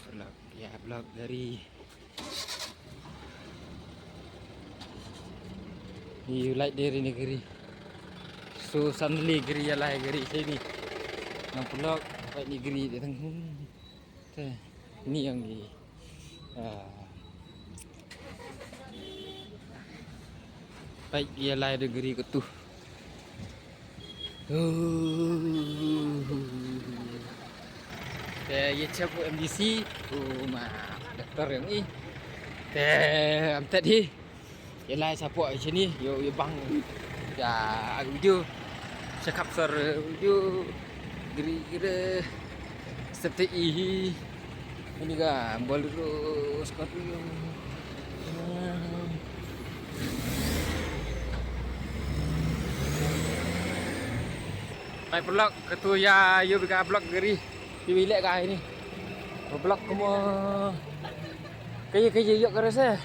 Blog, ya blog dari you like dari negeri. So suddenly negeri lah negeri sini. Yang blog baik negeri datang. Ini yang di baik ialah negeri ketuh. Ya cabut MDC. Mak doktor yang ni. Am tadi. Ialah siapa di sini? Yo bang. Ya video. Cakap suara video. Geri-geri seperti ini. Ini kan boleh sekali. Baik vlog ketua ya yo bikin vlog geri. Di bilik kah ini. Vlog kamu. Kayak yuk ke rasa.